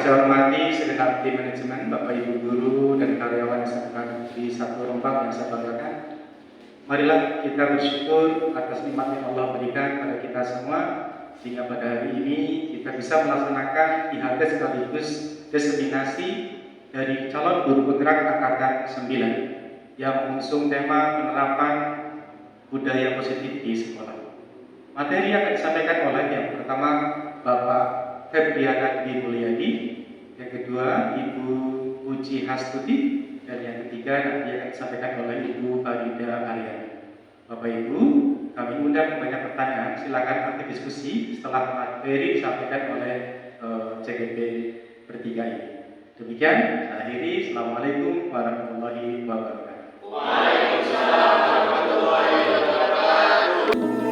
saya hormati segenap tim manajemen, Bapak Ibu guru dan karyawan SMK di Satu Rombak yang saya banggakan. Marilah kita bersyukur atas nikmat yang Allah berikan pada kita semua, sehingga pada hari ini kita bisa melaksanakan IHT sekaligus diseminasi dari calon guru penggerak angkatan 9 yang mengusung tema penerapan budaya positif di sekolah. Materi yang akan disampaikan oleh yang pertama Bapak Febriana Dwi Mulyadi, yang kedua Ibu Puji Hastuti, dan yang ketiga nanti akan disampaikan oleh Ibu Farida Aryani. Bapak Ibu, kami undang banyak pertanyaan, silakan aktif diskusi setelah materi disampaikan oleh CGP bertiga ini. Demikian, saya akhiri. Assalamualaikum warahmatullahi wabarakatuh. Waalaikumsalam warahmatullahi wabarakatuh.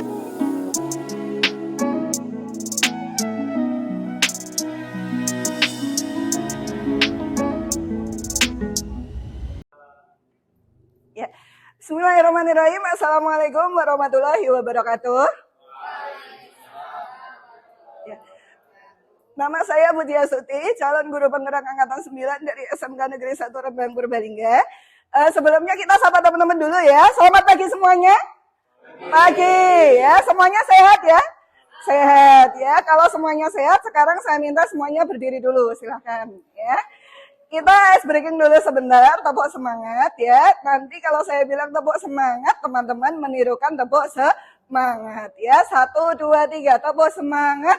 Bismillahirrahmanirrahim. Assalamualaikum warahmatullahi wabarakatuh. Ya. Nama saya Puji Hastuti, calon guru penggerak angkatan 9 dari SMK Negeri 1 Rembang Purbalingga. Sebelumnya kita sapa teman-teman dulu ya. Selamat pagi semuanya. Pagi ya, semuanya sehat ya. Sehat ya. Kalau semuanya sehat, sekarang saya minta semuanya berdiri dulu, silahkan ya. Kita ice breaking dulu sebentar, tepuk semangat ya. Nanti kalau saya bilang tepuk semangat, teman-teman menirukan tepuk semangat ya. 1, 2, 3, tepuk semangat.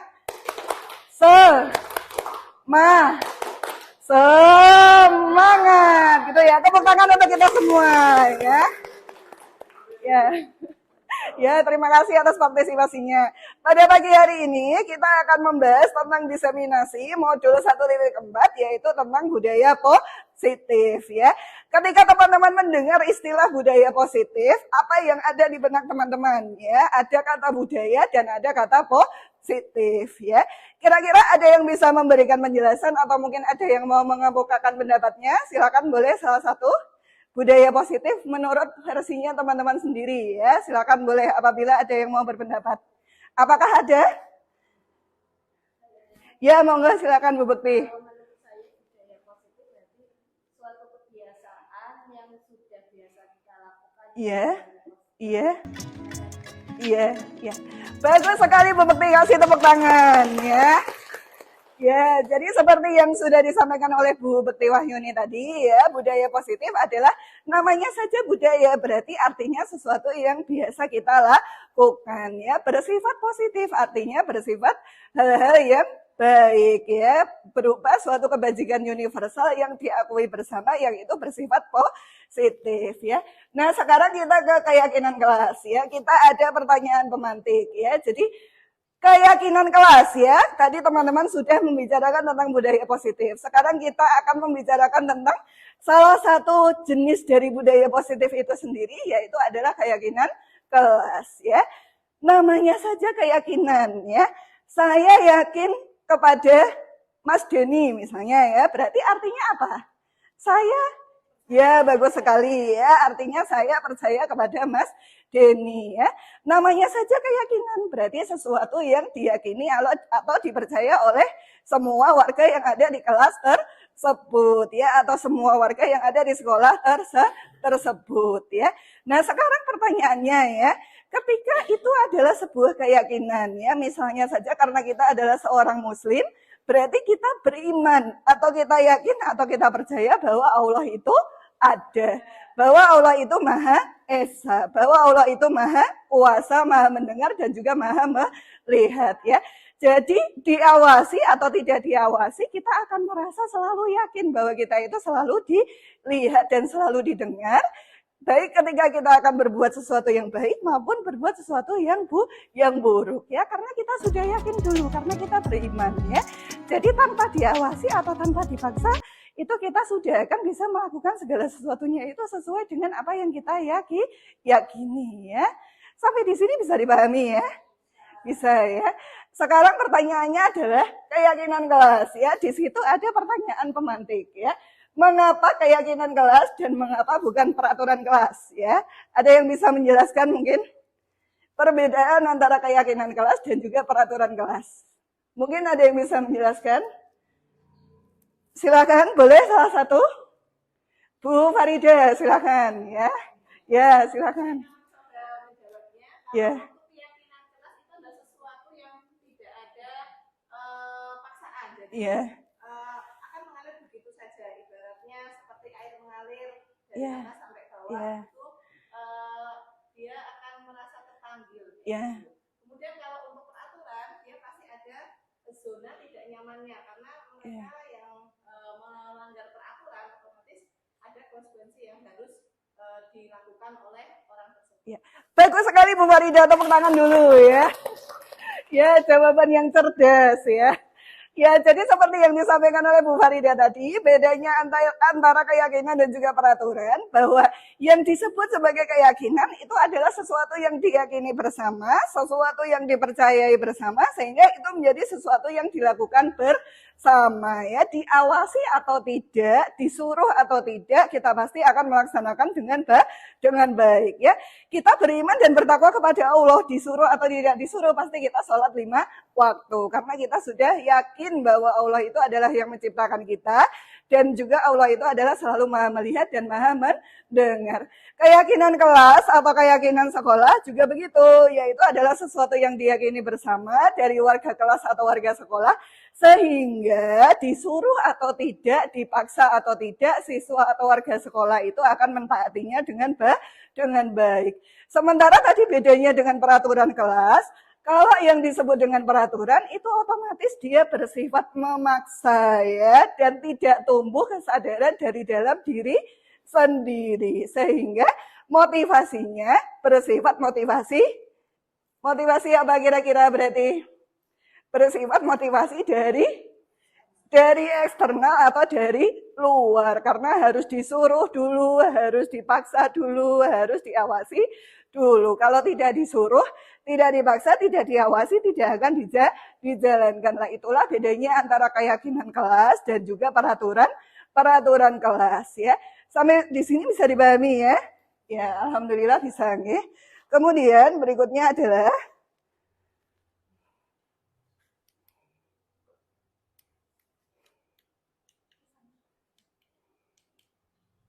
Semangat gitu ya. Tepuk tangan untuk kita semua ya. Ya. Ya, terima kasih atas partisipasinya. Pada pagi hari ini kita akan membahas tentang diseminasi modul 1.4, yaitu tentang budaya positif ya. Ketika teman-teman mendengar istilah budaya positif, apa yang ada di benak teman-teman ya? Ada kata budaya dan ada kata positif ya. Kira-kira ada yang bisa memberikan penjelasan atau mungkin ada yang mau mengemukakan pendapatnya? Silakan, boleh salah satu. Budaya positif menurut versinya teman-teman sendiri ya. Silakan boleh apabila ada yang mau berpendapat. Apakah ada? Ya, monggo silakan Bu Bekti. Menurut saya budaya positif berarti suatu kebiasaan yang sudah biasa kita lakukan. Iya. Bagus sekali Bu Bekti, kasih tepuk tangan ya. Ya, jadi seperti yang sudah disampaikan oleh Bu Bekti Wahyuni tadi ya, budaya positif adalah namanya saja budaya, berarti artinya sesuatu yang biasa kita lakukan ya. Bersifat positif artinya bersifat hal-hal yang baik ya, berupa suatu kebajikan universal yang diakui bersama, yang itu bersifat positif ya. Nah, sekarang kita ke keyakinan kelas ya. Kita ada pertanyaan pemantik ya. Jadi keyakinan kelas ya, tadi teman-teman sudah membicarakan tentang budaya positif. Sekarang kita akan membicarakan tentang salah satu jenis dari budaya positif itu sendiri, yaitu adalah keyakinan kelas ya. Namanya saja keyakinan ya. Saya yakin kepada Mas Denny misalnya ya, berarti artinya apa? Ya, bagus sekali ya, artinya saya percaya kepada Mas Denny ya. Namanya saja keyakinan, berarti sesuatu yang diyakini atau dipercaya oleh semua warga yang ada di kelas tersebut ya, atau semua warga yang ada di sekolah tersebut ya. Nah, sekarang pertanyaannya ya, ketika itu adalah sebuah keyakinan ya, misalnya saja karena kita adalah seorang muslim, berarti kita beriman atau kita yakin atau kita percaya bahwa Allah itu ada, bahwa Allah itu Maha Esa, bahwa Allah itu Maha Kuasa, Maha mendengar dan juga Maha melihat ya. Jadi diawasi atau tidak diawasi, kita akan merasa selalu yakin bahwa kita itu selalu dilihat dan selalu didengar. Baik ketika kita akan berbuat sesuatu yang baik maupun berbuat sesuatu yang buruk ya, karena kita sudah yakin dulu, karena kita beriman ya. Jadi tanpa diawasi atau tanpa dipaksa, itu kita sudah akan bisa melakukan segala sesuatunya itu sesuai dengan apa yang kita yakini ya. Sampai di sini bisa dipahami ya? Bisa ya. Sekarang pertanyaannya adalah keyakinan kelas ya. Di situ ada pertanyaan pemantik ya. Mengapa keyakinan kelas dan mengapa bukan peraturan kelas ya? Ada yang bisa menjelaskan mungkin perbedaan antara keyakinan kelas dan juga peraturan kelas? Mungkin ada yang bisa menjelaskan? Silakan, boleh salah satu? Bu Farida, silakan ya. Ya, silakan. Ya. Keyakinan kelas itu adalah sesuatu yang tidak ada paksaan. Jadi Iya. akan mengalir begitu saja. Ibaratnya seperti air mengalir dari Iya. atas sampai bawah Iya. itu dia akan merasa terpanggil. Iya. Kemudian kalau untuk peraturan dia pasti ada zona tidak nyamannya karena mereka yang melanggar peraturan otomatis ada konsekuensi yang harus dilakukan oleh orang tersebut. Ya. Bagus sekali Bu Farida, tepuk tangan dulu ya. Ya, jawaban yang cerdas ya. Ya, jadi seperti yang disampaikan oleh Bu Farida tadi, bedanya antara keyakinan dan juga peraturan, bahwa yang disebut sebagai keyakinan itu adalah sesuatu yang diyakini bersama, sesuatu yang dipercayai bersama, sehingga itu menjadi sesuatu yang dilakukan bersama ya, diawasi atau tidak, disuruh atau tidak, kita pasti akan melaksanakan dengan baik ya. Kita beriman dan bertakwa kepada Allah, disuruh atau tidak disuruh, pasti kita sholat 5 waktu, karena kita sudah yakin bahwa Allah itu adalah yang menciptakan kita, dan juga Allah itu adalah selalu maha melihat dan maha mendengar. Keyakinan kelas atau keyakinan sekolah juga begitu, yaitu adalah sesuatu yang diyakini bersama dari warga kelas atau warga sekolah, sehingga disuruh atau tidak, dipaksa atau tidak, siswa atau warga sekolah itu akan mentaatinya dengan baik. Sementara tadi bedanya dengan peraturan kelas, kalau yang disebut dengan peraturan itu otomatis dia bersifat memaksa ya, dan tidak tumbuh kesadaran dari dalam diri sendiri, sehingga motivasinya bersifat motivasi apa kira-kira berarti? Bersifat motivasi dari eksternal atau dari luar, karena harus disuruh dulu, harus dipaksa dulu, harus diawasi dulu. Kalau tidak disuruh, tidak dipaksa, tidak diawasi, tidak akan dijalankan. Nah, itulah bedanya antara keyakinan kelas dan juga peraturan kelas ya. Sampai di sini bisa dipahami ya? Ya, alhamdulillah bisa nggih. Kemudian berikutnya adalah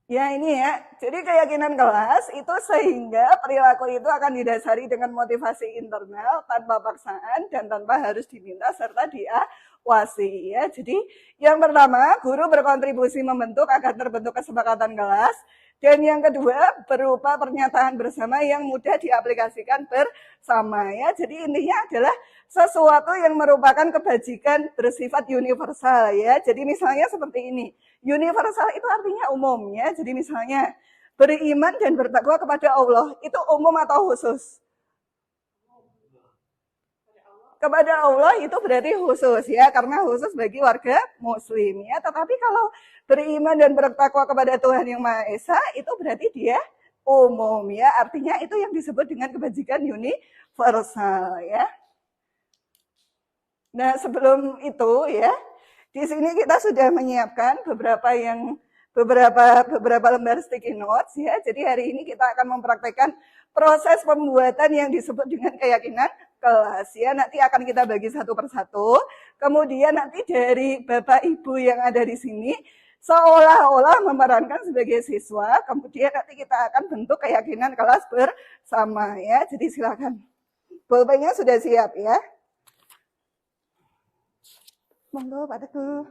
ya ini ya, jadi keyakinan kelas itu sehingga perilaku itu akan didasari dengan motivasi internal tanpa paksaan dan tanpa harus diminta serta diawasi ya. Jadi yang pertama, guru berkontribusi membentuk agar terbentuk kesepakatan kelas, dan yang kedua berupa pernyataan bersama yang mudah diaplikasikan bersama ya. Jadi intinya adalah sesuatu yang merupakan kebajikan bersifat universal ya. Jadi misalnya seperti ini. Universal itu artinya umum ya. Jadi misalnya beriman dan bertakwa kepada Allah itu umum atau khusus? Kepada Allah itu berarti khusus ya, karena khusus bagi warga muslim ya. Tetapi kalau beriman dan bertakwa kepada Tuhan Yang Maha Esa itu berarti dia umum ya. Artinya itu yang disebut dengan kebajikan universal ya. Nah, sebelum itu ya, di sini kita sudah menyiapkan beberapa lembar sticky notes ya. Jadi hari ini kita akan mempraktekkan proses pembuatan yang disebut dengan keyakinan kelas ya. Nanti akan kita bagi satu persatu. Kemudian nanti dari Bapak Ibu yang ada di sini seolah-olah memerankan sebagai siswa. Kemudian nanti kita akan bentuk keyakinan kelas bersama ya. Jadi silakan. Pulpennya sudah siap ya. Monggo Pak Teguh,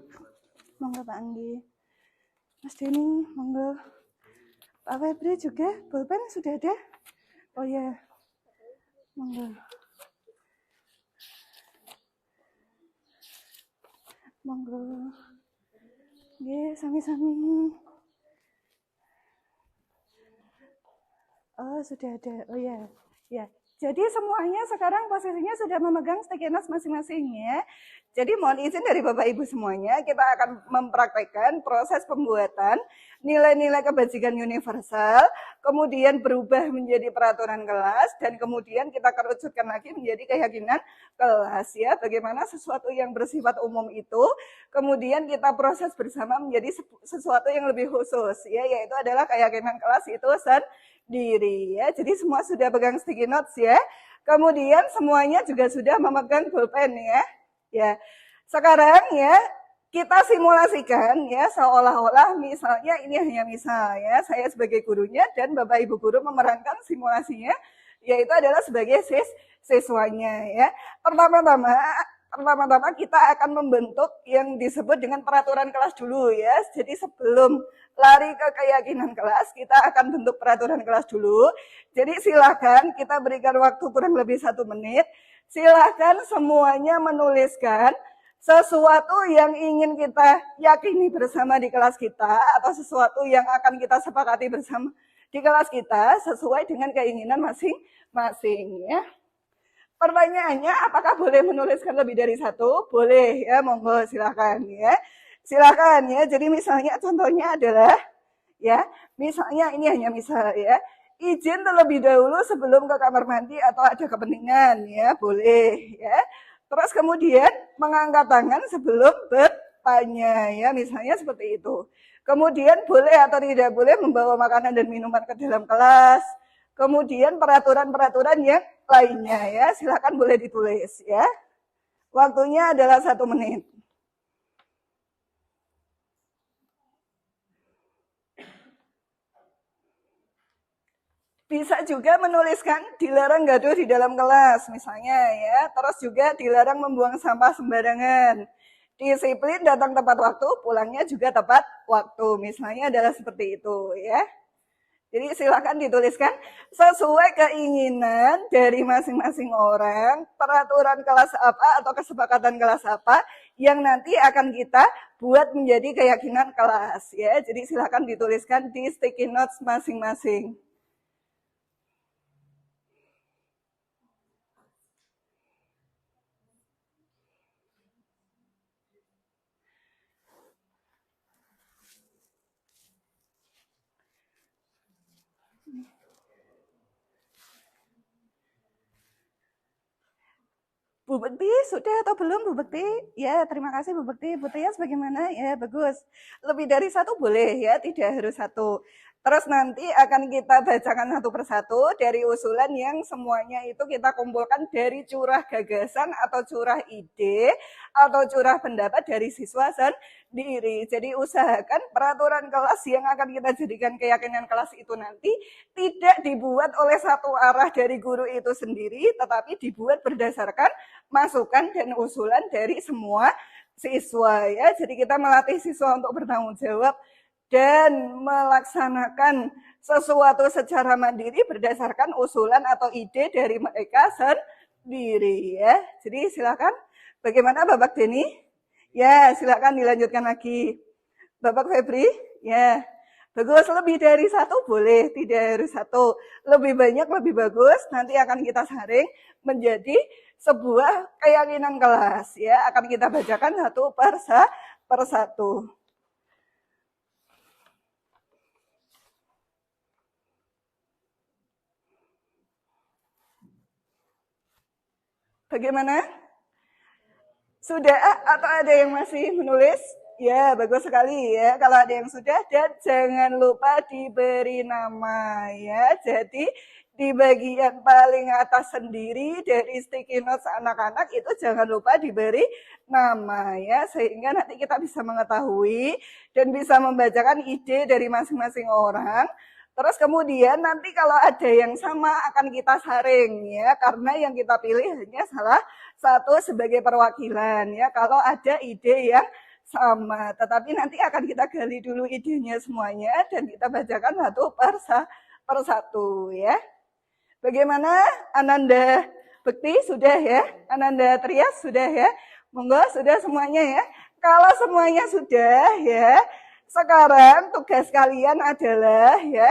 monggo Pak Anggi, Mas Denny, monggo, Pak Febri juga, pulpen sudah ada? Oh ya, monggo, monggo, ya sami-sami. Oh sudah ada, oh ya, ya. Jadi semuanya sekarang posisinya sudah memegang sticky notes masing-masing ya. Jadi mohon izin dari Bapak Ibu semuanya, kita akan mempraktekkan proses pembuatan nilai-nilai kebajikan universal, kemudian berubah menjadi peraturan kelas, dan kemudian kita kerucutkan lagi menjadi keyakinan kelas ya. Bagaimana sesuatu yang bersifat umum itu, kemudian kita proses bersama menjadi sesuatu yang lebih khusus ya, yaitu adalah keyakinan kelas itu sendiri ya. Jadi semua sudah pegang sticky notes ya. Kemudian semuanya juga sudah memegang pulpen ya. Ya. Sekarang ya, kita simulasikan ya seolah-olah misalnya ini hanya misal ya, saya sebagai gurunya dan Bapak Ibu guru memerankan simulasinya yaitu adalah sebagai siswanya ya. Pertama-tama kita akan membentuk yang disebut dengan peraturan kelas dulu ya. Jadi sebelum lari ke keyakinan kelas, kita akan bentuk peraturan kelas dulu. Jadi silakan kita berikan waktu kurang lebih 1 menit. Silakan semuanya menuliskan sesuatu yang ingin kita yakini bersama di kelas kita atau sesuatu yang akan kita sepakati bersama di kelas kita sesuai dengan keinginan masing-masing ya. Pertanyaannya, apakah boleh menuliskan lebih dari 1? Boleh ya, monggo silakan ya. Silakan ya. Jadi misalnya contohnya adalah ya, misalnya ini hanya misal ya. Izin terlebih dahulu sebelum ke kamar mandi atau ada kepentingan ya, boleh ya. Terus kemudian mengangkat tangan sebelum bertanya ya, misalnya seperti itu. Kemudian boleh atau tidak boleh membawa makanan dan minuman ke dalam kelas. Kemudian peraturan-peraturan yang lainnya ya, silakan boleh ditulis ya. Waktunya adalah 1 menit. Bisa juga menuliskan dilarang gaduh di dalam kelas misalnya ya. Terus juga dilarang membuang sampah sembarangan. Disiplin datang tepat waktu, pulangnya juga tepat waktu. Misalnya adalah seperti itu ya. Jadi silakan dituliskan sesuai keinginan dari masing-masing orang, peraturan kelas apa atau kesepakatan kelas apa yang nanti akan kita buat menjadi keyakinan kelas ya. Jadi silakan dituliskan di sticky notes masing-masing. Bu Bekti, sudah atau belum Bu Bekti? Ya, terima kasih Bu Bekti. Bu Tias bagaimana? Ya, bagus. Lebih dari 1 boleh ya, tidak harus 1. Terus nanti akan kita bacakan satu persatu dari usulan yang semuanya itu kita kumpulkan dari curah gagasan atau curah ide atau curah pendapat dari siswa sendiri. Jadi usahakan peraturan kelas yang akan kita jadikan keyakinan kelas itu nanti tidak dibuat oleh satu arah dari guru itu sendiri, tetapi dibuat berdasarkan masukan dan usulan dari semua siswa ya. Jadi kita melatih siswa untuk bertanggung jawab dan melaksanakan sesuatu secara mandiri berdasarkan usulan atau ide dari mereka sendiri ya. Jadi silakan. Bagaimana Bapak Denny? Ya, silakan dilanjutkan lagi. Bapak Febri? Ya. Bagus, lebih dari 1 boleh, tidak harus 1. Lebih banyak lebih bagus. Nanti akan kita saring menjadi sebuah keyakinan kelas ya. Akan kita bacakan satu per satu. Bagaimana? Sudah atau ada yang masih menulis? Ya, bagus sekali ya. Kalau ada yang sudah, dan jangan lupa diberi nama ya. Jadi di bagian paling atas sendiri dari sticky notes anak-anak itu jangan lupa diberi nama ya. Sehingga nanti kita bisa mengetahui dan bisa membacakan ide dari masing-masing orang. Terus kemudian nanti kalau ada yang sama akan kita saring ya, karena yang kita pilih hanya salah satu sebagai perwakilan ya. Kalau ada ide yang sama, tetapi nanti akan kita gali dulu idenya semuanya dan kita bacakan satu per satu ya. Bagaimana Ananda Bekti sudah ya? Ananda Trias sudah ya? Monggo sudah semuanya ya. Kalau semuanya sudah ya, sekarang tugas kalian adalah ya,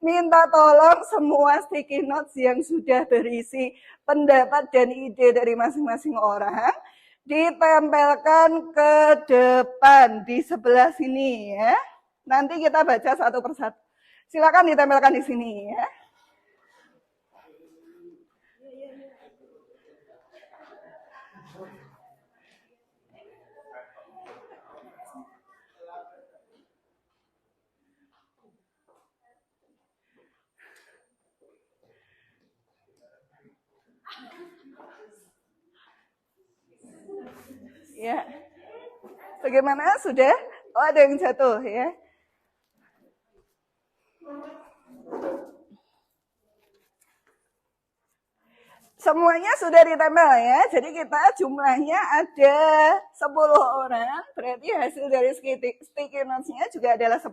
minta tolong semua sticky notes yang sudah berisi pendapat dan ide dari masing-masing orang ditempelkan ke depan di sebelah sini ya. Nanti kita baca satu persatu. Silakan ditempelkan di sini ya. Ya. Bagaimana? Sudah? Oh, ada yang jatuh ya. Semuanya sudah ditempel ya. Jadi kita jumlahnya ada 10 orang. Berarti hasil dari sticky notes-nya juga adalah 10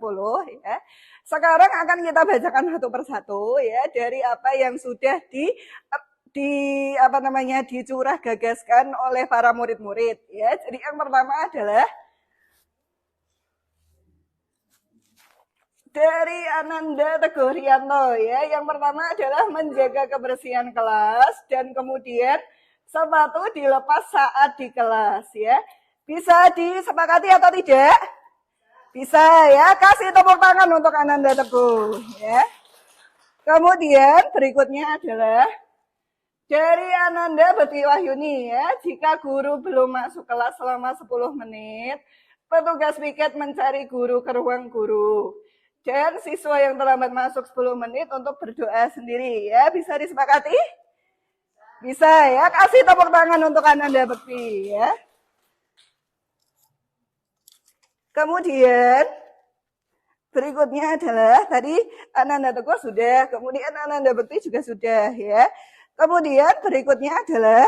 ya. Sekarang akan kita bacakan satu persatu ya dari apa yang sudah dicurah gagaskan oleh para murid-murid ya. Jadi yang pertama adalah dari Ananda Teguh Rianto ya. Yang pertama adalah menjaga kebersihan kelas dan kemudian sepatu dilepas saat di kelas ya. Bisa disepakati atau tidak? Bisa ya. Kasih tepuk tangan untuk Ananda Teguh ya. Kemudian berikutnya adalah dari Ananda Beti Wahyuni ya. Jika guru belum masuk kelas selama 10 menit, petugas piket mencari guru ke ruang guru. Dan siswa yang terlambat masuk 10 menit untuk berdoa sendiri ya. Bisa disepakati? Bisa ya. Kasih tepuk tangan untuk Ananda Bekti ya. Kemudian berikutnya adalah tadi Ananda Teguh sudah, kemudian Ananda Bekti juga sudah ya. Kemudian berikutnya adalah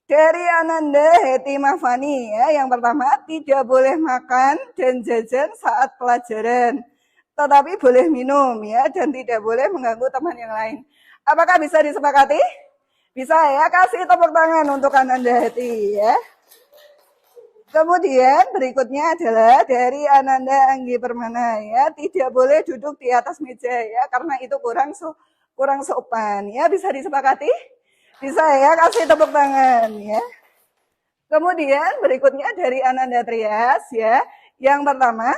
dari Ananda Heti Mahfani ya. Yang pertama, tidak boleh makan dan jajan saat pelajaran, tetapi boleh minum ya, dan tidak boleh mengganggu teman yang lain. Apakah bisa disepakati? Bisa ya. Kasih tepuk tangan untuk Ananda Heti ya. Kemudian berikutnya adalah dari Ananda Anggi Permana ya, tidak boleh duduk di atas meja ya, karena itu kurang sopan ya. Bisa disepakati? Bisa ya. Kasih tepuk tangan ya. Kemudian berikutnya dari Ananda Trias ya. Yang pertama,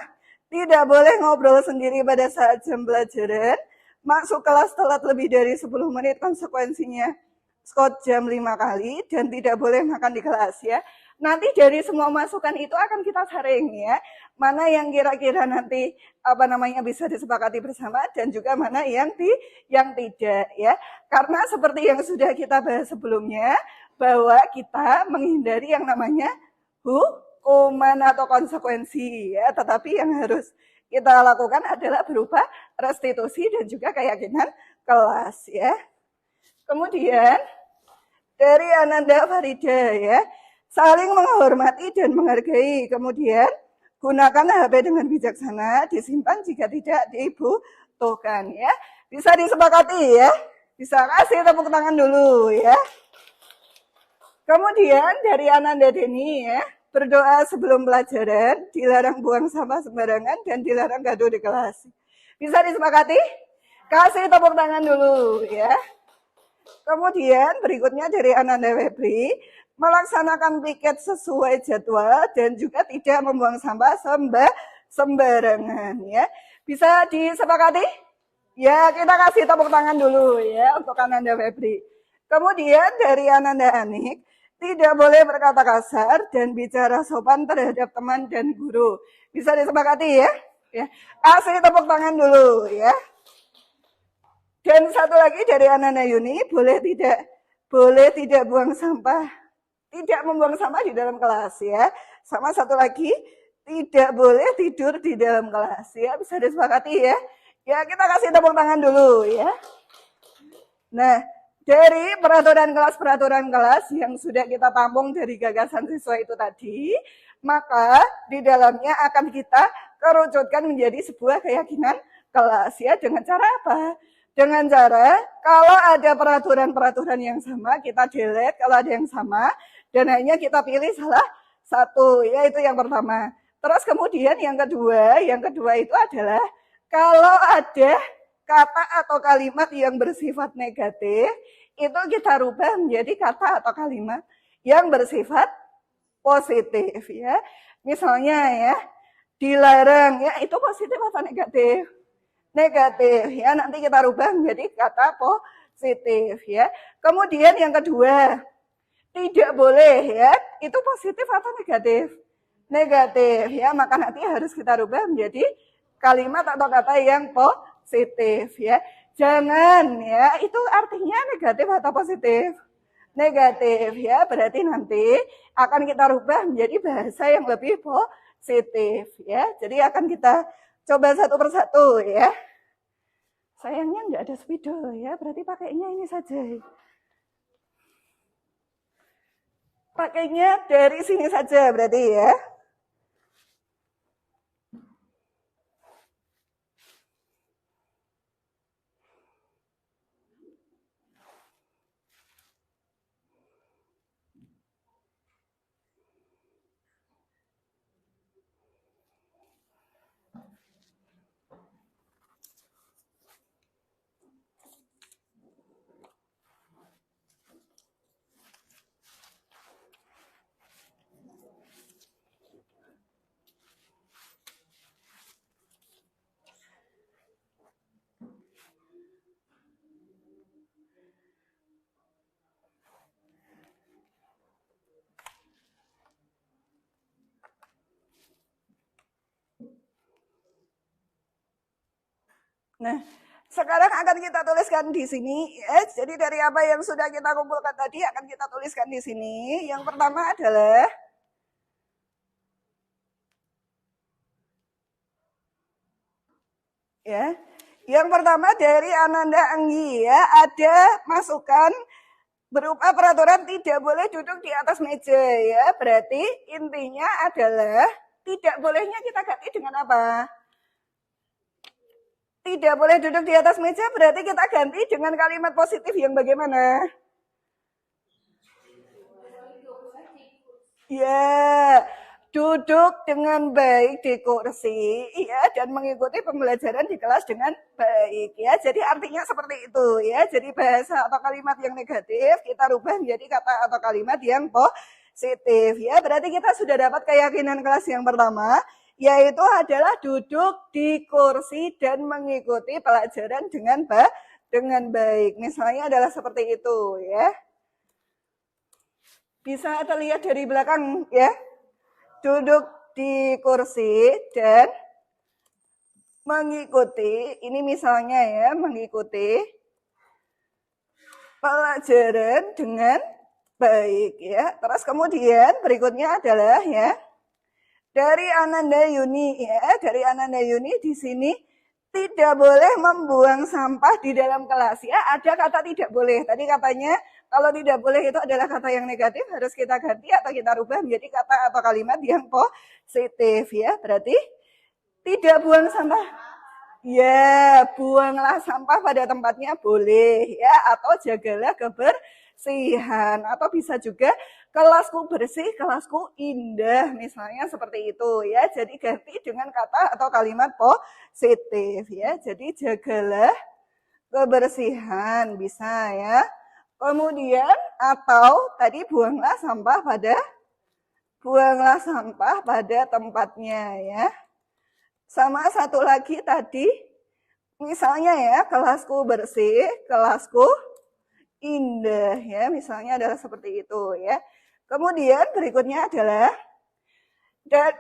tidak boleh ngobrol sendiri pada saat jam pelajaran. Masuk kelas telat lebih dari 10 menit konsekuensinya skot jam 5 kali. Dan tidak boleh makan di kelas ya. Nanti dari semua masukan itu akan kita saring ya. Mana yang kira-kira nanti bisa disepakati bersama. Dan juga mana yang tidak ya. Karena seperti yang sudah kita bahas sebelumnya, bahwa kita menghindari yang namanya hukuman atau konsekuensi ya, tetapi yang harus kita lakukan adalah berupa restitusi dan juga keyakinan kelas ya. Kemudian dari Ananda Farida ya, saling menghormati dan menghargai, kemudian gunakan HP dengan bijaksana, disimpan jika tidak dibutuhkan ya. Bisa disepakati ya. Bisa. Kasih tepuk tangan dulu ya. Kemudian dari Ananda Deni ya, berdoa sebelum pelajaran, dilarang buang sampah sembarangan, dan dilarang gaduh di kelas. Bisa disepakati? Kasih tepuk tangan dulu ya. Kemudian berikutnya dari Ananda Febri, melaksanakan piket sesuai jadwal dan juga tidak membuang sampah sembarangan ya. Bisa disepakati? Ya, kita kasih tepuk tangan dulu ya untuk Ananda Febri. Kemudian dari Ananda Anik, tidak boleh berkata kasar dan bicara sopan terhadap teman dan guru. Bisa disepakati ya? Ya. Kasih tepuk tangan dulu ya. Dan satu lagi dari Ananda Yuni, boleh tidak buang sampah, tidak membuang sampah di dalam kelas ya. Sama satu lagi, tidak boleh tidur di dalam kelas ya. Bisa disepakati ya? Ya, kita kasih tepuk tangan dulu ya. Nah, dari peraturan kelas yang sudah kita tampung dari gagasan siswa itu tadi, maka di dalamnya akan kita kerucutkan menjadi sebuah keyakinan kelas ya. Dengan cara apa? Dengan cara kalau ada peraturan-peraturan yang sama, kita delete kalau ada yang sama, dan hanya kita pilih salah satu, yaitu yang pertama. Terus kemudian yang kedua itu adalah kalau ada kata atau kalimat yang bersifat negatif, itu kita rubah menjadi kata atau kalimat yang bersifat positif ya. Misalnya ya, dilarang ya, itu positif atau negatif? Negatif ya, nanti kita rubah menjadi kata positif ya. Kemudian yang kedua, tidak boleh ya, itu positif atau negatif? Negatif ya, maka nanti harus kita rubah menjadi kalimat atau kata yang positif ya. Jangan ya, itu artinya negatif atau positif? negatif ya. Berarti nanti akan kita rubah menjadi bahasa yang lebih positif ya. Jadi akan kita coba satu persatu ya. Sayangnya nggak ada spidol ya, berarti pakainya ini saja. Pakainya dari sini saja berarti ya. Nah, sekarang akan kita tuliskan di sini ya. Jadi dari apa yang sudah kita kumpulkan tadi akan kita tuliskan di sini. Yang pertama adalah ya. Yang pertama dari Ananda Anggi ya, ada masukan berupa peraturan tidak boleh duduk di atas meja ya. Berarti intinya adalah tidak bolehnya kita ganti dengan apa? Tidak boleh duduk di atas meja, berarti kita ganti dengan kalimat positif yang bagaimana? Ya, duduk dengan baik di kursi, ya, dan mengikuti pembelajaran di kelas dengan baik, ya. Jadi artinya seperti itu, ya. Jadi bahasa atau kalimat yang negatif kita rubah menjadi kata atau kalimat yang positif, ya. Berarti kita sudah dapat keyakinan kelas yang pertama, yaitu adalah duduk di kursi dan mengikuti pelajaran dengan baik. Misalnya adalah seperti itu, ya. Bisa terlihat dari belakang, ya. Duduk di kursi dan mengikuti, ini misalnya ya, mengikuti pelajaran dengan baik, ya. Terus kemudian berikutnya adalah ya, dari Ananda Yuni ya, dari Ananda Yuni di sini tidak boleh membuang sampah di dalam kelas ya. Ada kata tidak boleh. Tadi katanya kalau tidak boleh itu adalah kata yang negatif, harus kita ganti atau kita rubah menjadi kata atau kalimat yang positif ya. Berarti tidak buang sampah. Ya, buanglah sampah pada tempatnya boleh ya, atau jagalah kebersihan, atau bisa juga kelasku bersih, kelasku indah, misalnya seperti itu ya. Jadi ganti dengan kata atau kalimat positif ya. Jadi jagalah kebersihan bisa ya. Kemudian atau tadi buanglah sampah pada tempatnya ya. Sama satu lagi tadi misalnya ya, kelasku bersih, kelasku indah ya, misalnya adalah seperti itu ya. Kemudian berikutnya adalah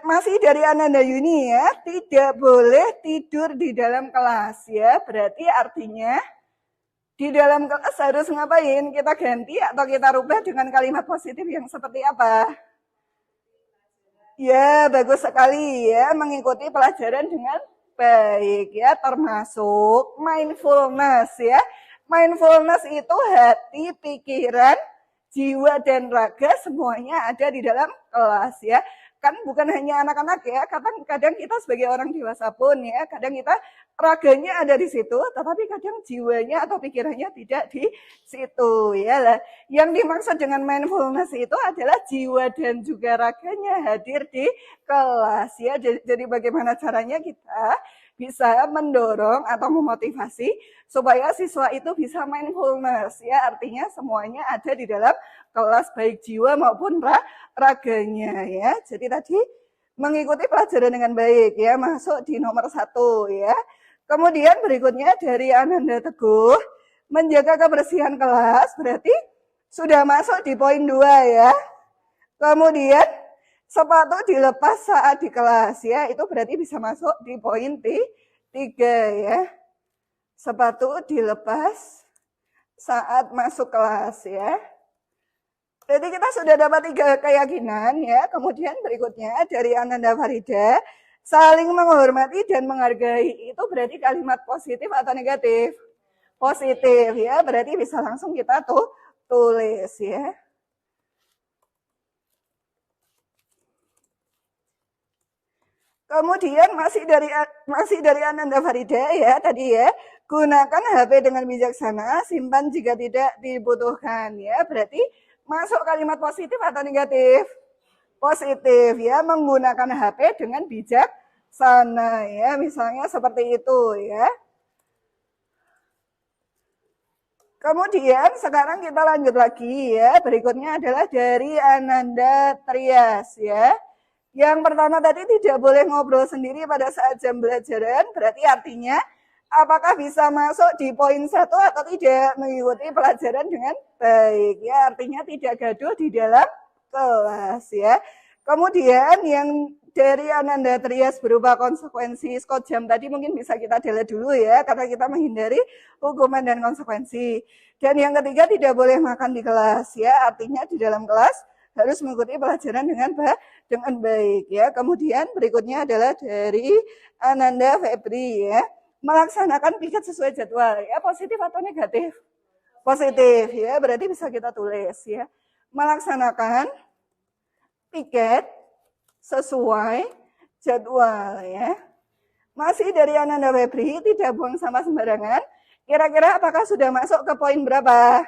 masih dari Ananda Yuni ya, tidak boleh tidur di dalam kelas ya. Berarti artinya di dalam kelas harus ngapain? Kita ganti atau kita rubah dengan kalimat positif yang seperti apa? Ya, bagus sekali ya, mengikuti pelajaran dengan baik ya, termasuk mindfulness ya. Mindfulness itu hati, pikiran, jiwa dan raga semuanya ada di dalam kelas ya. Kan bukan hanya anak-anak ya, kadang kita sebagai orang dewasa pun ya, kadang kita raganya ada di situ, tetapi kadang jiwanya atau pikirannya tidak di situ ya lah. Yang dimaksud dengan mindfulness itu adalah jiwa dan juga raganya hadir di kelas ya. Jadi bagaimana caranya kita bisa mendorong atau memotivasi supaya siswa itu bisa mindfulness ya, artinya semuanya ada di dalam kelas baik jiwa maupun raganya ya. Jadi tadi mengikuti pelajaran dengan baik ya, masuk di nomor 1 ya. Kemudian berikutnya dari Ananda Teguh, menjaga kebersihan kelas, berarti sudah masuk di poin 2 ya. Kemudian sepatu dilepas saat di kelas ya, itu berarti bisa masuk di poin 3 ya. Sepatu dilepas saat masuk kelas ya. Jadi kita sudah dapat 3 keyakinan ya. Kemudian berikutnya dari Ananda Farida, saling menghormati dan menghargai itu berarti kalimat positif atau negatif? Positif ya. Berarti bisa langsung kita tulis ya. Kemudian masih dari Ananda Farida ya tadi ya. Gunakan HP dengan bijaksana, simpan jika tidak dibutuhkan ya. Berarti masuk kalimat positif atau negatif? Positif ya, menggunakan HP dengan bijaksana ya, misalnya seperti itu ya. Kemudian sekarang kita lanjut lagi ya, berikutnya adalah dari Ananda Trias ya. Yang pertama tadi tidak boleh ngobrol sendiri pada saat jam pelajaran, berarti artinya apakah bisa masuk di poin 1 atau tidak mengikuti pelajaran dengan baik ya, artinya tidak gaduh di dalam kelas ya. Kemudian yang dari Ananda Trias berupa konsekuensi skot jam tadi mungkin bisa kita delete dulu ya, karena kita menghindari hukuman dan konsekuensi. Dan yang ketiga tidak boleh makan di kelas ya, artinya di dalam kelas harus mengikuti pelajaran dengan baik ya. Kemudian berikutnya adalah dari Ananda Febri ya. Melaksanakan piket sesuai jadwal ya, positif atau negatif? Positif ya, berarti bisa kita tulis ya. Melaksanakan piket sesuai jadwal ya. Masih dari Ananda Febri, tidak buang sampah sembarangan. Kira-kira apakah sudah masuk ke poin berapa?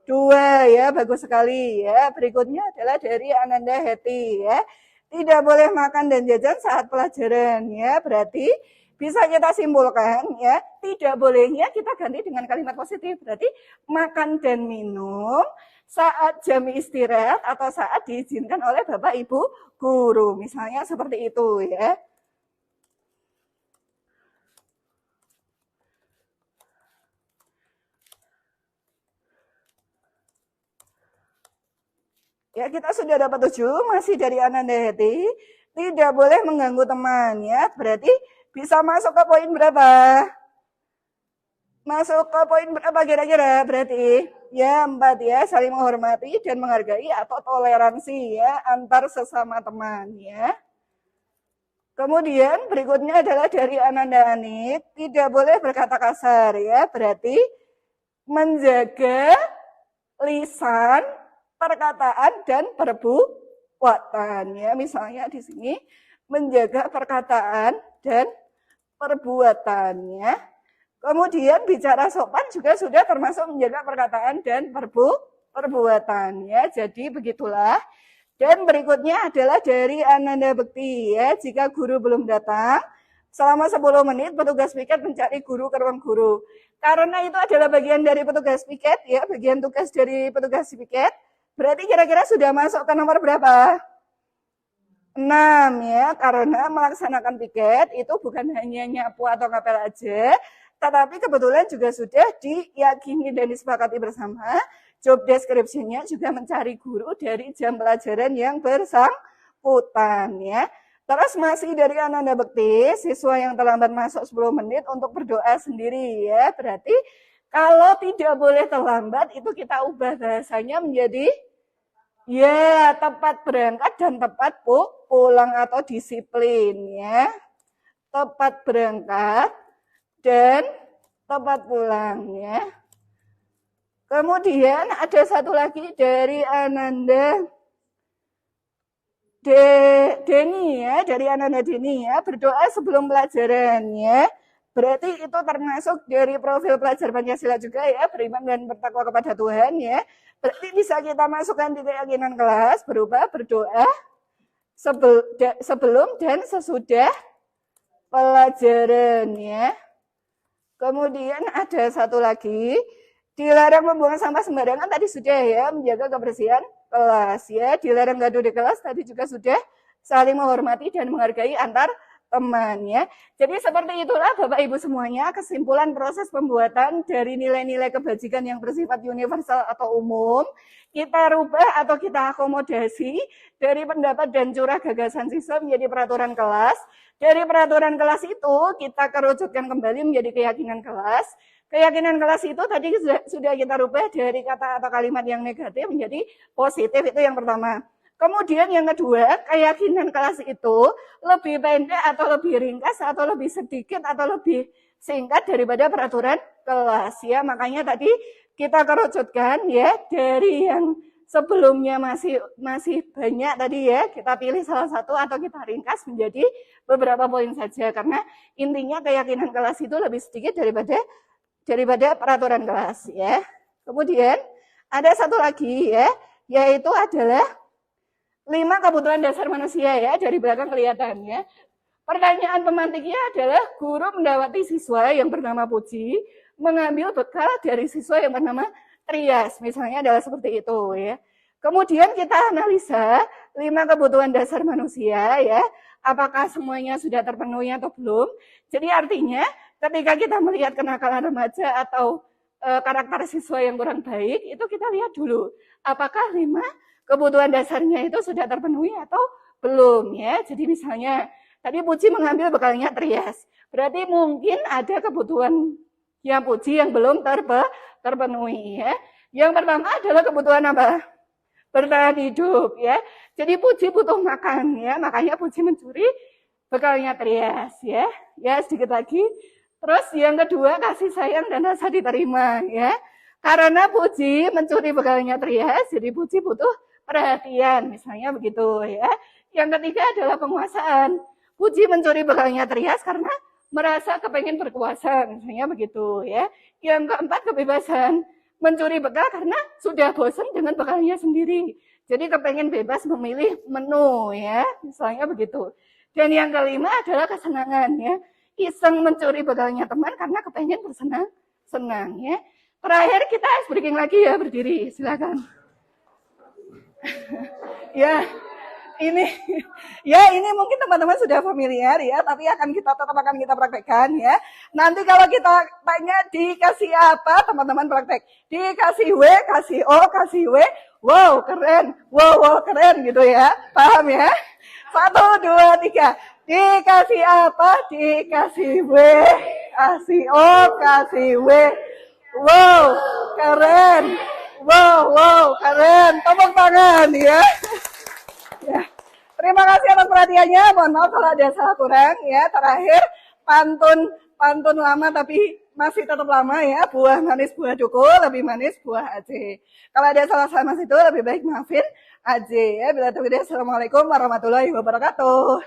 2 ya, bagus sekali ya. Berikutnya adalah dari Ananda Heti ya. Tidak boleh makan dan jajan saat pelajaran ya, berarti bisa kita simpulkan ya, tidak bolehnya kita ganti dengan kalimat positif. Berarti makan dan minum saat jam istirahat atau saat diizinkan oleh Bapak Ibu guru. Misalnya seperti itu ya. Ya, kita sudah dapat 7, masih dari Ananda Heti. Tidak boleh mengganggu teman ya, berarti bisa masuk ke poin berapa? Masuk ke poin berapa kira-kira? Berarti ya 4 ya, saling menghormati dan menghargai atau toleransi ya antar sesama teman ya. Kemudian berikutnya adalah dari Ananda Anit, tidak boleh berkata kasar ya, berarti menjaga lisan, perkataan dan perbuatan ya. Misalnya di sini menjaga perkataan dan perbuatannya. Kemudian bicara sopan juga sudah termasuk menjaga perkataan dan perbuatannya. Jadi begitulah. Dan berikutnya adalah dari Ananda Bekti ya. Jika guru belum datang, selama 10 menit petugas piket mencari guru ke ruang guru. Karena itu adalah bagian dari petugas piket ya, bagian tugas dari petugas piket. Berarti kira-kira sudah masuk ke nomor berapa? 6 ya, karena melaksanakan piket itu bukan hanya nyapu atau ngapel aja, tetapi kebetulan juga sudah diyakini dan disepakati bersama. Job description-nya juga mencari guru dari jam pelajaran yang bersangkutan ya. Terus masih dari Ananda Bekti, siswa yang terlambat masuk 10 menit untuk berdoa sendiri ya. Berarti kalau tidak boleh terlambat itu kita ubah bahasanya menjadi ya tepat berangkat dan tepat pulang atau disiplin ya. Tepat berangkat dan tepat pulang ya. Kemudian ada satu lagi dari Ananda Deni ya, dari Ananda Deni ya, berdoa sebelum pelajaran ya. Berarti itu termasuk dari profil pelajar Pancasila juga ya, beriman dan bertakwa kepada Tuhan ya. Berarti bisa kita masukkan di keyakinan kelas berupa berdoa sebelum dan sesudah pelajaran ya. Kemudian ada satu lagi, dilarang membuang sampah sembarangan tadi sudah ya, menjaga kebersihan kelas ya. Dilarang gaduh di kelas tadi juga sudah, saling menghormati dan menghargai antar teman ya. Jadi seperti itulah Bapak Ibu semuanya kesimpulan proses pembuatan dari nilai-nilai kebajikan yang bersifat universal atau umum. Kita rubah atau kita akomodasi dari pendapat dan curah gagasan siswa menjadi peraturan kelas. Dari peraturan kelas itu kita kerucutkan kembali menjadi keyakinan kelas. Keyakinan kelas itu tadi sudah kita rubah dari kata atau kalimat yang negatif menjadi positif, itu yang pertama. Kemudian yang kedua, keyakinan kelas itu lebih pendek atau lebih ringkas atau lebih sedikit atau lebih singkat daripada peraturan kelas ya. Makanya tadi kita kerucutkan ya dari yang sebelumnya masih banyak tadi ya, kita pilih salah satu atau kita ringkas menjadi beberapa poin saja karena intinya keyakinan kelas itu lebih sedikit daripada peraturan kelas ya. Kemudian ada satu lagi ya, yaitu adalah 5 kebutuhan dasar manusia ya, dari belakang kelihatan ya. Pertanyaan pemantiknya adalah guru mendapati siswa yang bernama Puji mengambil bekal dari siswa yang bernama Trias, misalnya adalah seperti itu ya. Kemudian kita analisa 5 kebutuhan dasar manusia ya, apakah semuanya sudah terpenuhi atau belum. Jadi artinya ketika kita melihat kenakalan remaja atau karakter siswa yang kurang baik, itu kita lihat dulu apakah 5 kebutuhan dasarnya itu sudah terpenuhi atau belum ya. Jadi misalnya tadi Puji mengambil bekalnya Trias, berarti mungkin ada kebutuhan yang Puji yang belum terpenuhi ya. Yang pertama adalah kebutuhan apa? Bertahan hidup ya. Jadi Puji butuh makan ya, makanya Puji mencuri bekalnya Trias ya. Ya sedikit lagi. Terus yang kedua kasih sayang dan rasa diterima ya. Karena Puji mencuri bekalnya Trias, jadi Puji butuh perhatian, misalnya begitu ya. Yang ketiga adalah penguasaan. Puji mencuri bekalnya Trias karena merasa kepengen berkuasa, misalnya begitu ya. Yang keempat kebebasan. Mencuri bekal karena sudah bosan dengan bekalnya sendiri. Jadi kepengen bebas memilih menu ya, misalnya begitu. Dan yang kelima adalah kesenangan ya. Iseng mencuri bekalnya teman karena kepengen bersenang-senang ya. Terakhir kita ice breaking lagi ya, berdiri silakan. Ya, ini mungkin teman-teman sudah familiar ya, tapi akan kita praktekkan ya. Nanti kalau kita tanya dikasih apa, teman-teman praktek. Dikasih W, kasih O, kasih W. Wow, keren. Wow, keren gitu ya. Paham ya? 1, 2, 3. Dikasih apa? Dikasih W. Kasih O, kasih W. Wow, keren. Wow, keren. Tepuk tangan ya. Ya. Terima kasih atas perhatiannya. Mohon maaf kalau ada salah kurang ya. Terakhir pantun lama tapi masih tetap lama ya. Buah manis buah duku, lebih manis buah aje. Kalau ada salah mas itu lebih baik maafin aje ya. Bila taufiq, assalamualaikum warahmatullahi wabarakatuh.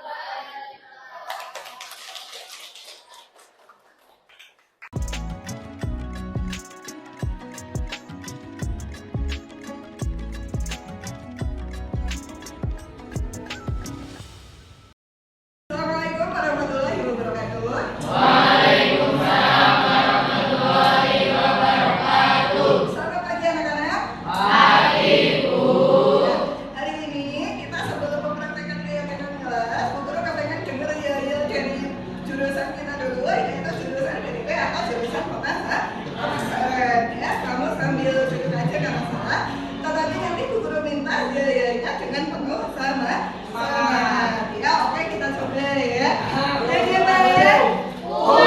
Oh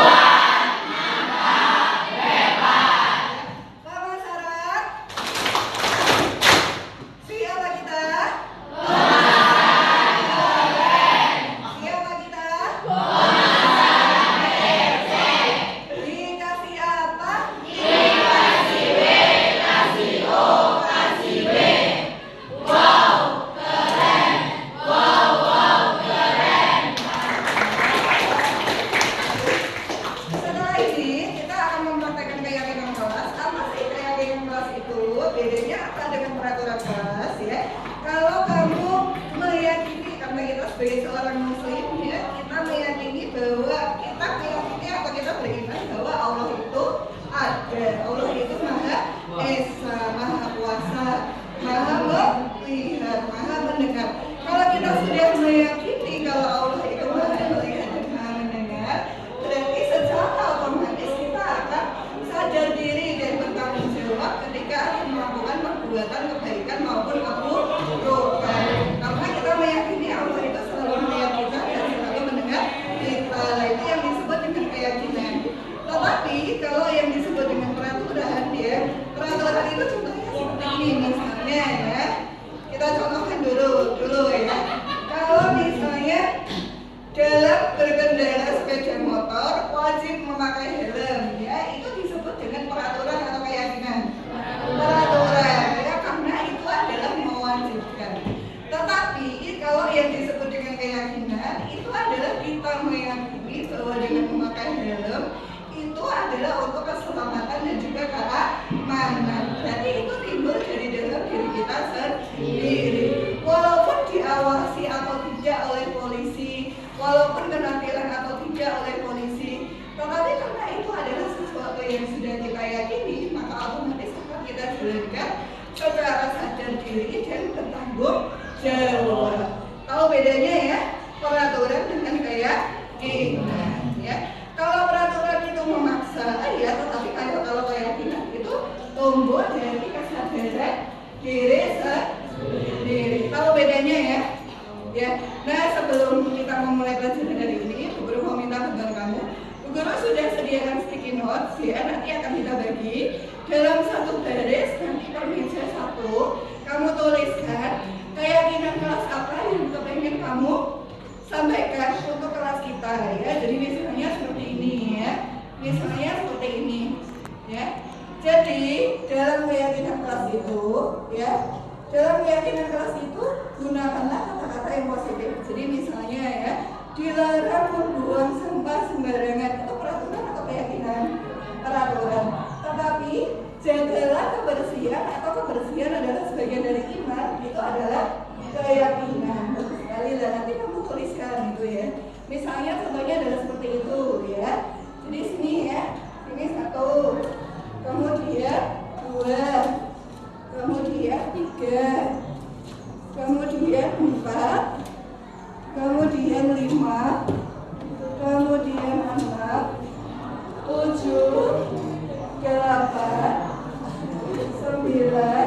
kalau yang disebut dengan peraturan ya, peraturan itu contohnya seperti ini misalnya ya. Kita contohkan dulu ya. Kalau misalnya dalam berkendara sepeda motor wajib memakai helm ya, itu disebut dengan peraturan atau keyakinan. Peraturan ya, karena itu adalah mewajibkan. Tetapi kalau yang disebut dengan keyakinan itu adalah kita meyakini bahwa dengan memakai helm itu adalah untuk keselamatan dan juga keamanan. Berarti itu timbul dari dalam diri kita sendiri. Walaupun diawasi atau tidak oleh polisi, walaupun kena tilang atau tidak oleh polisi, tetapi karena itu adalah sesuatu yang sudah kita yakini, maka otomatis akan kita jalankan secara sadar diri dan bertanggung jawab. Tahu bedanya ya, peraturan dengan keyakinan ya. Kalau peraturan itu memaksa ya, tetapi kalau keyakinan itu tumbuh dari kesadaran diri sendiri. Tahu bedanya ya? Ya. Nah, sebelum kita memulai pelajaran hari ini, Bu Guru mau minta bantuan kamu. Bu Guru sudah sediakan sticky notes ya, nanti akan kita bagi dalam satu baris, nanti per meja satu. Kamu tuliskan keyakinan kelas apa yang kepengen kamu sampaikan untuk kelas kita ya. Jadi misalnya seperti ini ya. Misalnya seperti ini ya. Jadi dalam keyakinan kelas itu ya, dalam keyakinan kelas itu gunakanlah kata-kata yang positif. Jadi misalnya ya, dilarang membuang sampah sembarangan. Itu peraturan atau keyakinan? Peraturan. Tetapi jagalah kebersihan atau kebersihan adalah sebagian dari iman. Itu adalah keyakinan. Bagus sekali lah, nanti kamu tuliskan gitu ya. Misalnya contohnya adalah seperti itu ya. Jadi sini ya, ini 1, kemudian 2, kemudian 3, kemudian 4, kemudian 5, kemudian 6, 7, 8, 9,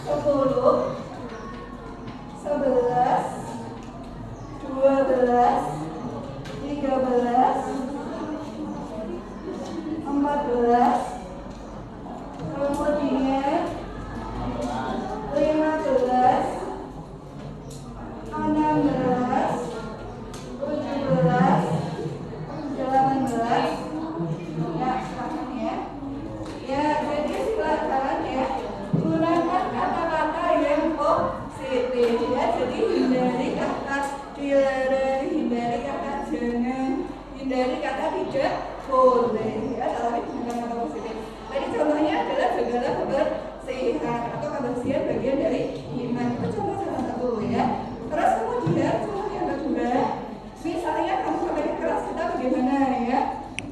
10, 11, 12, 13, 14, kemudian 15, 16, 17, 18. Ya, silakan ya. Ya, jadi silakan ya. Gunakan kata-kata yang positif ya. Jadi hindari kata dilarang, hindari kata jangan, hindari kata tidak boleh ya. Tapi gunakan kata positif. Tadi contohnya adalah jagalah kebersihan atau kebersihan bagian dari iman. Itu contoh salah satu ya. Terus kemudian contoh yang kedua, misalnya kamu sampai ke kelas kita bagaimana ya?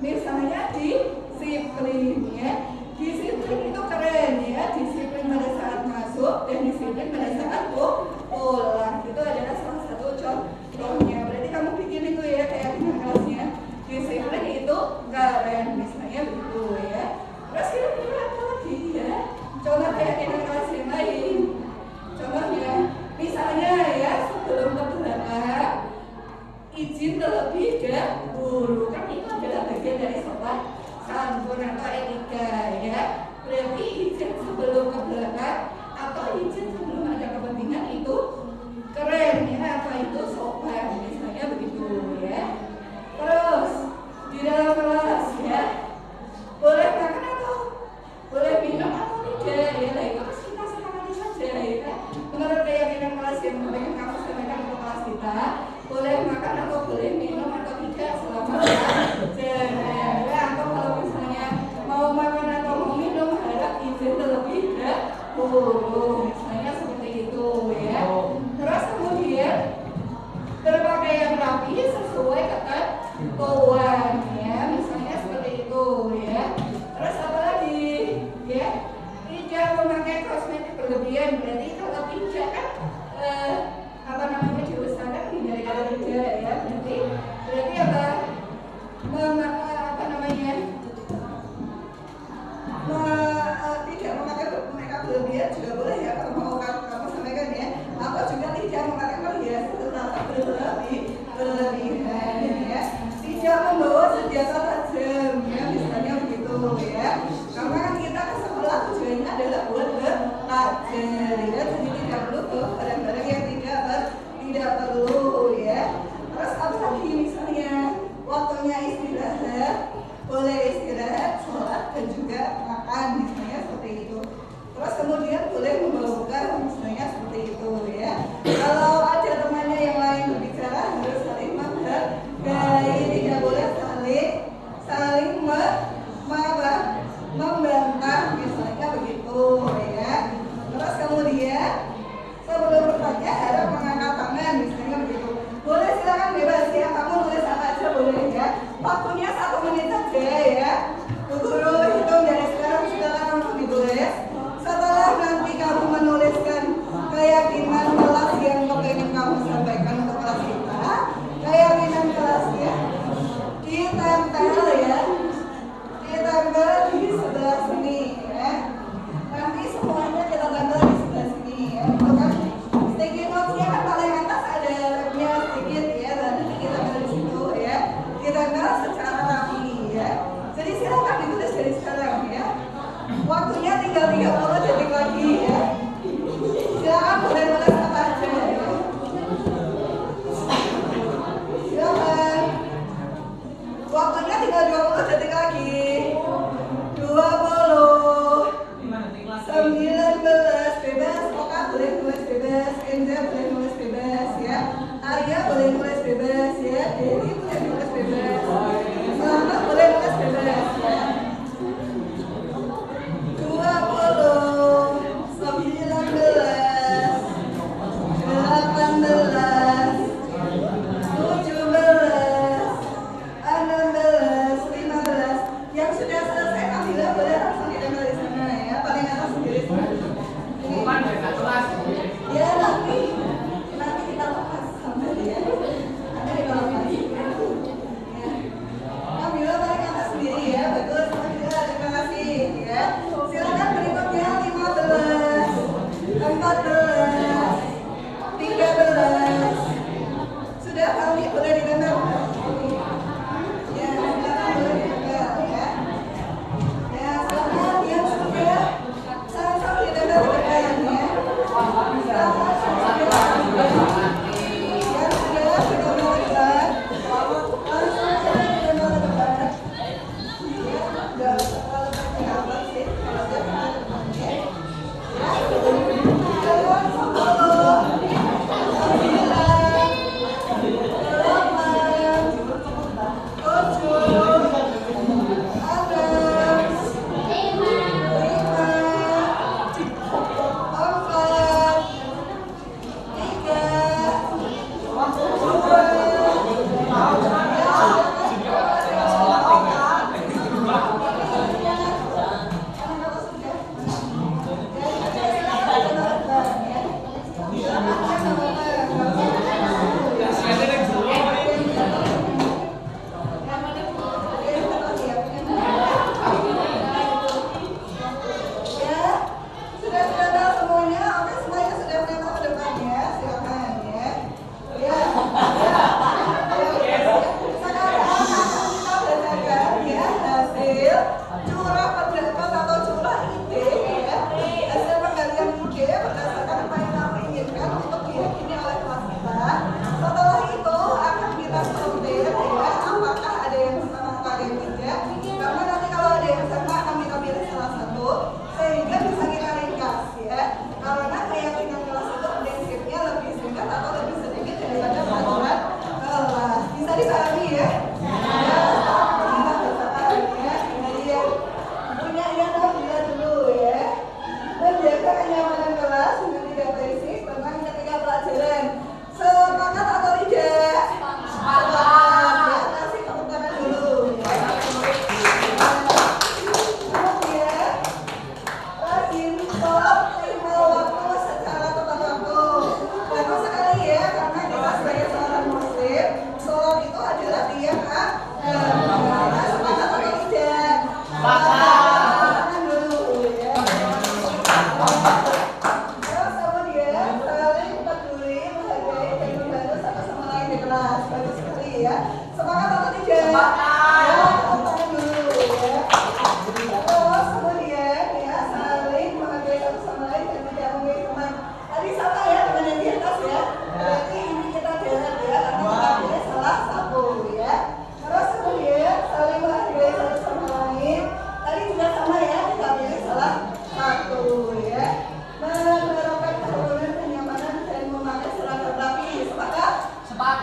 Misalnya disiplin ya. Disiplin itu keren ya. Disiplin pada saat masuk dan disiplin pada saat pulang. Itu adalah salah satu contohnya. Berarti kamu bikin itu ya kayak dengan kelasnya. Disiplin itu keren, misalnya begitu ya. Terus kira-kira apa lagi ya? Contoh kayak dengan kelas yang lain. Contohnya, misalnya ya sebelum ke belakang izin terlebih dahulu. Kan itu adalah bagian dari sopan santun atau etika ya. Berarti izin sebelum ke belakang atau izin sebelum ada kepentingan itu keren ya, atau itu sopan, misalnya begitu ya. Terus di dalam kelas ya, boleh makan atau boleh minum atau tidak ya. Nah itu harus kita sepakati saja ya kan. Menurut keyakinan kelas yang pengen kamu sampaikan ke kelas kita, boleh makan atau boleh minum atau tidak selama pelajaran ya. Atau kalau misalnya mau makan atau mau minum harap izin terlebih dahulu, misalnya seperti itu ya. Terus kemudian berpakaian rapi sesuai ketentuan ya, misalnya seperti itu ya. Terus apa lagi ya, tidak memakai kosmetik berlebihan. Berarti kalau tidak kan apa namanya diusahakan hindari kata tidak ya. Berarti apa, apa namanya tidak memakai makeup berlebihan juga boleh ya. Kalau mau kamu sampaikan ya, atau juga tidak memakai perhiasan tetapi berlebihan ya. Tidak membawa senjata tajam ya. boleh nulis bebas. Selamat boleh nulis bebas.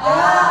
啊。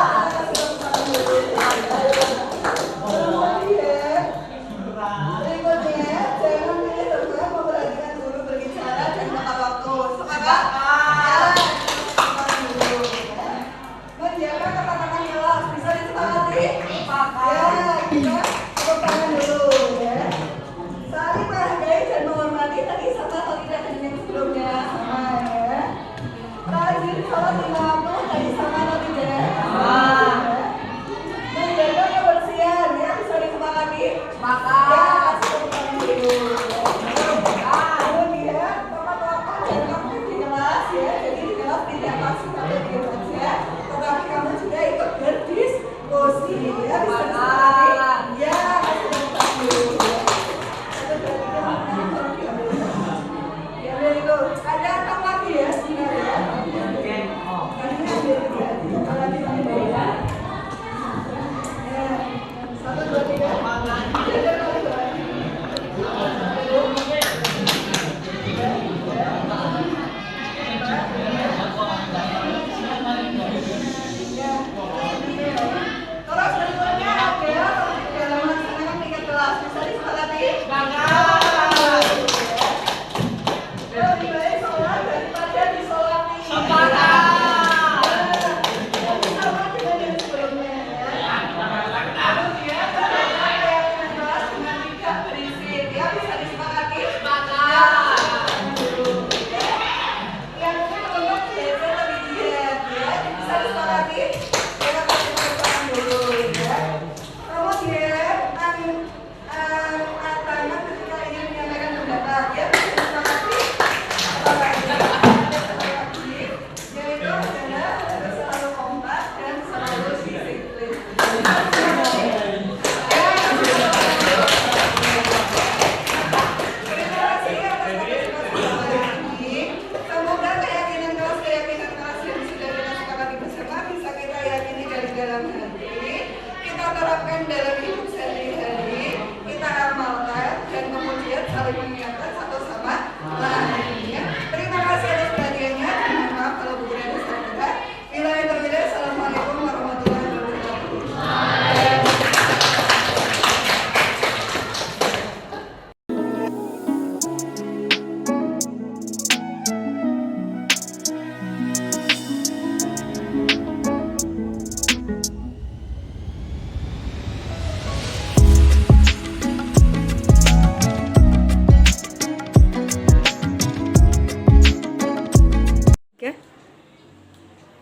Semoga keyakinan kelas yang sudah kita sepakati bersama bisa kita yakini dari dalam hati, kita terapkan dalam hidup sehari-hari, kita amalkan dan kemudian saling mengingatkan satu sama lain. Terima kasih atas perhatiannya. Mohon maaf kalau begitu ada salah. Bila yang berbeda, assalamualaikum warahmatullahi wabarakatuh.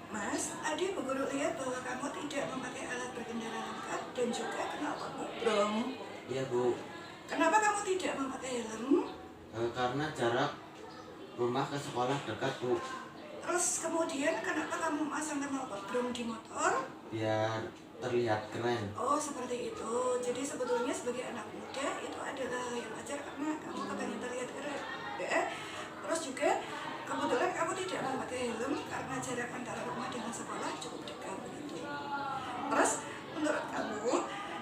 Mas, adik Bu Guru lihat bahwa kamu tidak memakai alat berkendara lengkap dan juga knalpot brong. Iya Bu, Kenapa kamu tidak memakai helm? karena jarak rumah ke sekolah dekat Bu, Terus kemudian kenapa kamu memasang knalpot brong di motor? biar terlihat keren. Oh, seperti itu. Jadi sebetulnya sebagai anak muda itu adalah hal yang wajar karena kamu kepengen terlihat keren. Ya. Terus juga kebetulan kamu tidak memakai helm karena jarak antara rumah dengan sekolah cukup dekat begitu. Terus menurut kamu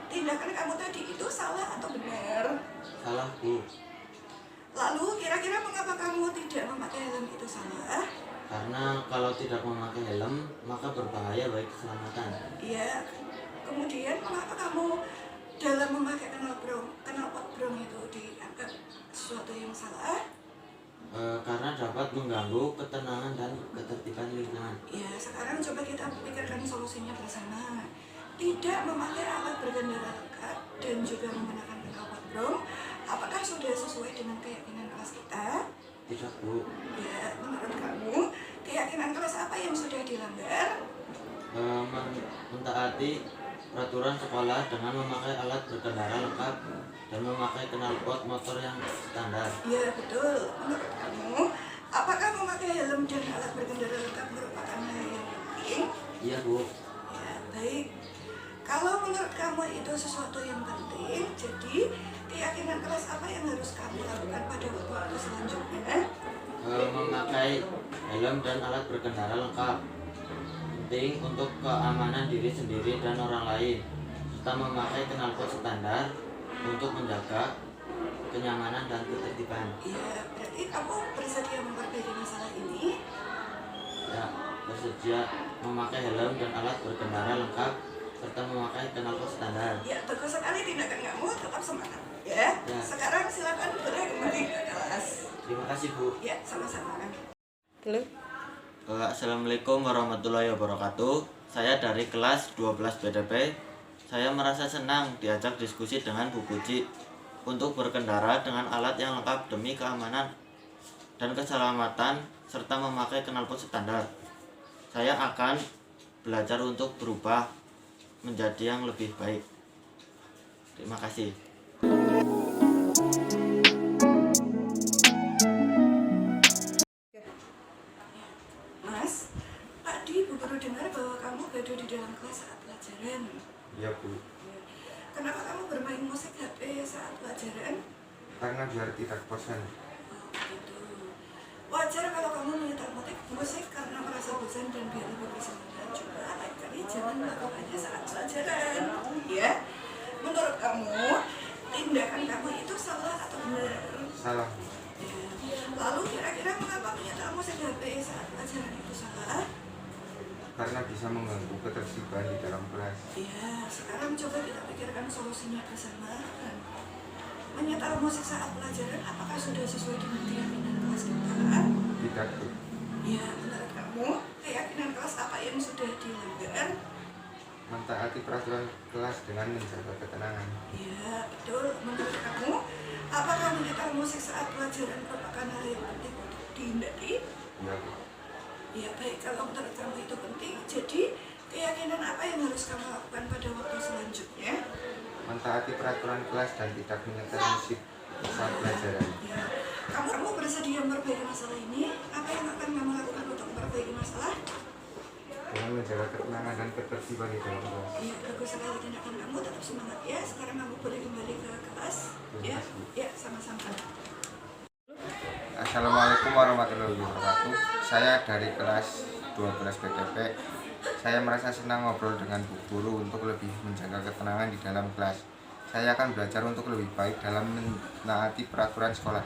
tindakan kamu tadi itu salah atau benar? Salah Bu, Lalu kira-kira mengapa kamu tidak memakai helm itu salah? karena kalau tidak memakai helm maka berbahaya bagi keselamatan. Iya. Kemudian mengapa kamu dalam memakai knalpot brong itu dianggap sesuatu yang salah? Karena dapat mengganggu ketenangan dan ketertiban lingkungan. Ya, sekarang coba kita pikirkan solusinya bersama. Tidak memakai alat berkendara lengkap dan juga menggunakan knalpot brong, apakah sudah sesuai dengan keyakinan kelas kita? Tidak Bu, Ya, menurut kamu, keyakinan kelas apa yang sudah dilanggar? mentaati peraturan sekolah dengan memakai alat berkendara lengkap dan memakai knalpot motor yang standar. Ya, betul. Menurut kamu, apakah memakai helm dan alat berkendara lengkap merupakan hal yang penting? Iya Bu, Ya, baik. Kalau menurut kamu itu sesuatu yang penting, jadi keyakinan kelas apa yang harus kamu lakukan pada waktu selanjutnya? memakai helm dan alat berkendara lengkap penting untuk keamanan diri sendiri dan orang lain, serta memakai knalpot standar untuk menjaga kenyamanan dan ketertiban. Ya, berarti kamu bersedia memperbaiki masalah ini? Ya, bersedia memakai helm dan alat berkendara lengkap serta memakai knalpot standar. Ya, bagus sekali tindakan kamu, tetap semangat. Ya, Ya. sekarang silakan boleh kembali ke kelas. Terima kasih Bu. Ya, sama-sama. Assalamualaikum warahmatullahi wabarakatuh. Saya dari kelas 12 BDP. Saya merasa senang diajak diskusi dengan Bu Puji untuk berkendara dengan alat yang lengkap demi keamanan dan keselamatan serta memakai knalpot standar. Saya akan belajar untuk berubah menjadi yang lebih baik. Terima kasih. Mas, tadi Bu Guru dengar bahwa kamu gaduh di dalam kelas saat pelajaran. Iya Bu, Kenapa kamu bermain musik HP saat pelajaran? karena biar tidak bosan. Oh, begitu. Wajar kalau kamu menyetel musik karena merasa bosan dan biar lebih bersemangat. Juga lain kali jangan melakukannya saat pelajaran. Ya, menurut kamu tindakan kamu itu salah atau benar? Salah Bu, Ya. Lalu kira-kira mengapa menyetel musik HP saat pelajaran itu salah? karena bisa mengganggu ketertiban di dalam kelas. Ya, sekarang coba kita pikirkan solusinya bersama. Menyetel musik saat pelajaran apakah sudah sesuai dengan keyakinan kelas kita? Tidak Bu, Ya, menurut kamu keyakinan kelas apa yang sudah dilanggar? mentaati peraturan kelas dengan menjaga ketenangan. Ya, betul. Menurut kamu apakah menyetel musik saat pelajaran merupakan hal yang penting untuk dihindari? Iya Bu, Ya, baik. Kalau menurut kamu itu penting, jadi keyakinan apa yang harus kamu lakukan pada waktu selanjutnya? mentaati peraturan kelas dan tidak menyetel musik saat pelajaran. Ya, kamu bersedia memperbaiki masalah ini? Apa yang akan kamu lakukan untuk memperbaiki masalah? dengan menjaga ketenangan dan ketertiban di dalam kelas. Iya, bagus sekali tindakan kamu, tetap semangat ya. Sekarang kamu boleh kembali ke kelas. Ya, ya, sama-sama. Assalamualaikum warahmatullahi wabarakatuh. Saya dari kelas 12 BTP. Saya merasa senang ngobrol dengan Bu Guru untuk lebih menjaga ketenangan di dalam kelas. Saya akan belajar untuk lebih baik dalam menaati peraturan sekolah.